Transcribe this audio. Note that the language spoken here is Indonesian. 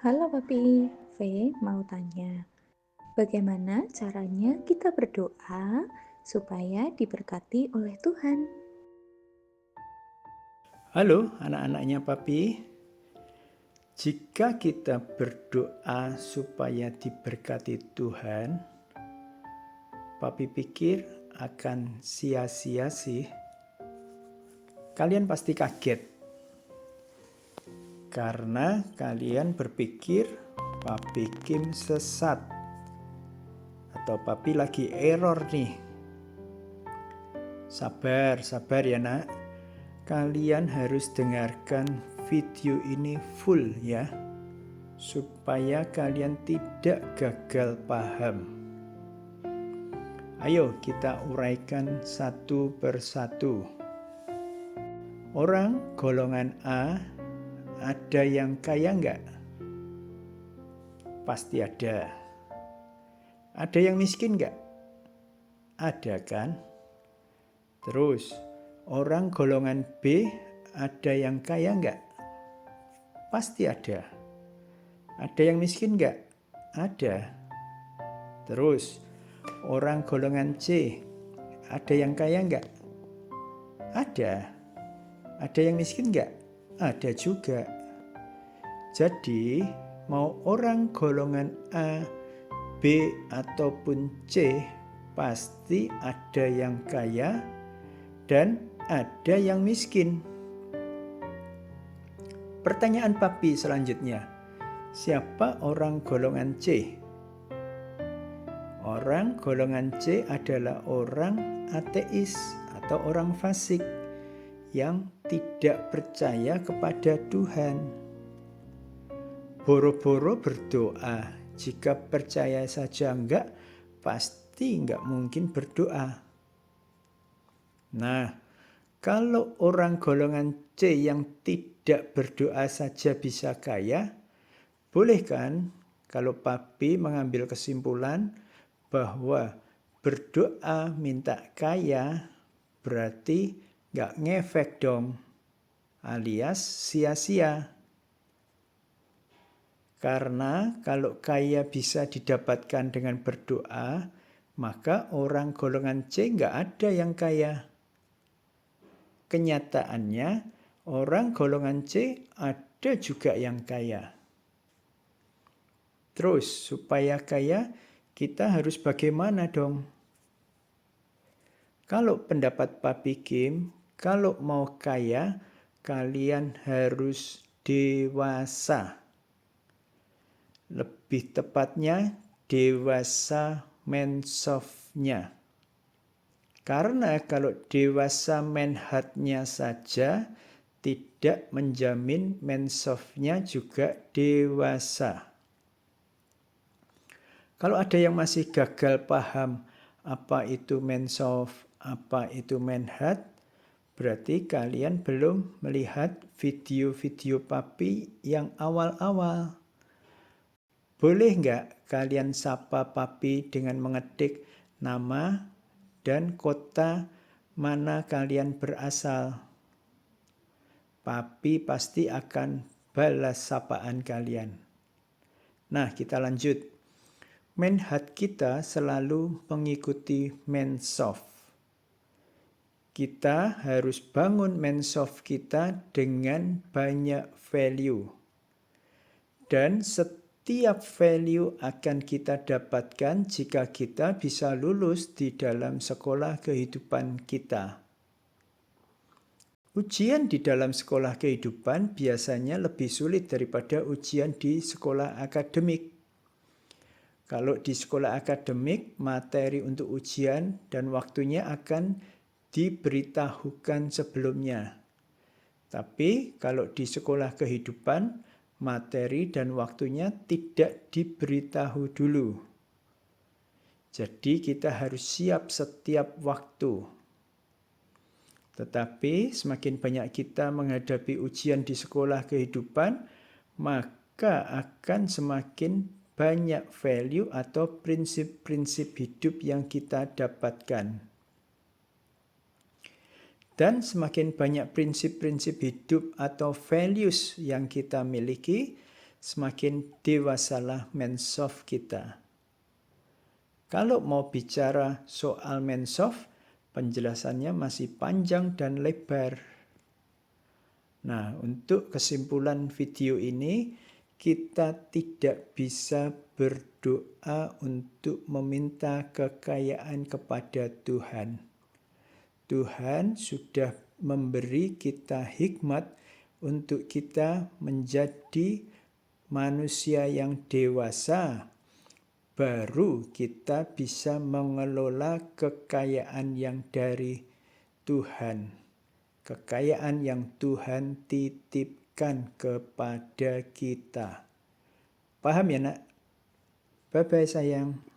Halo Papi, V mau tanya, bagaimana caranya kita berdoa supaya diberkati oleh Tuhan? Halo anak-anaknya Papi, jika kita berdoa supaya diberkati Tuhan, Papi pikir akan sia-sia sih. Kalian pasti kaget, karena kalian berpikir Papi Kim sesat, atau Papi lagi error nih. Sabar ya nak, kalian harus dengarkan video ini full ya, supaya kalian tidak gagal paham. Ayo kita uraikan satu persatu. Orang golongan A, ada yang kaya enggak? Pasti ada. Ada yang miskin enggak? Ada kan? Terus, orang golongan B, ada yang kaya enggak? Pasti ada. Ada yang miskin enggak? Ada. Terus, orang golongan C, ada yang kaya enggak? Ada. Ada yang miskin enggak? Ada juga. Jadi, mau orang golongan A, B, ataupun C, pasti ada yang kaya dan ada yang miskin. Pertanyaan Papi selanjutnya, siapa orang golongan C? Orang golongan C adalah orang ateis atau orang fasik yang tidak percaya kepada Tuhan. Boro-boro berdoa, jika percaya saja enggak, pasti enggak mungkin berdoa. Nah, kalau orang golongan C yang tidak berdoa saja bisa kaya, boleh kan kalau Papi mengambil kesimpulan bahwa berdoa minta kaya berarti nggak ngefek dong, alias sia-sia. Karena kalau kaya bisa didapatkan dengan berdoa, maka orang golongan C nggak ada yang kaya. Kenyataannya, orang golongan C ada juga yang kaya. Terus, supaya kaya, kita harus bagaimana dong? Kalau pendapat Papi Kim, kalau mau kaya, kalian harus dewasa. Lebih tepatnya, dewasa mensofnya. Karena kalau dewasa menhatnya saja, tidak menjamin mensofnya juga dewasa. Kalau ada yang masih gagal paham apa itu mensof, apa itu menhat, berarti kalian belum melihat video-video Papi yang awal-awal. Boleh nggak kalian sapa Papi dengan mengetik nama dan kota mana kalian berasal? Papi pasti akan balas sapaan kalian. Nah, kita lanjut. Menhat kita selalu mengikuti mensof. Kita harus bangun mensof kita dengan banyak value. Dan setiap value akan kita dapatkan jika kita bisa lulus di dalam sekolah kehidupan kita. Ujian di dalam sekolah kehidupan biasanya lebih sulit daripada ujian di sekolah akademik. Kalau di sekolah akademik, materi untuk ujian dan waktunya akan diberitahukan sebelumnya. Tapi kalau di sekolah kehidupan, materi dan waktunya tidak diberitahu dulu. Jadi kita harus siap setiap waktu. Tetapi semakin banyak kita menghadapi ujian di sekolah kehidupan, maka akan semakin banyak value atau prinsip-prinsip hidup yang kita dapatkan. Dan semakin banyak prinsip-prinsip hidup atau values yang kita miliki, semakin dewasalah mensof kita. Kalau mau bicara soal mensof, penjelasannya masih panjang dan lebar. Nah, untuk kesimpulan video ini, kita tidak bisa berdoa untuk meminta kekayaan kepada Tuhan. Tuhan sudah memberi kita hikmat untuk kita menjadi manusia yang dewasa, baru kita bisa mengelola kekayaan yang dari Tuhan. Kekayaan yang Tuhan titipkan kepada kita. Paham ya nak? Bye-bye sayang.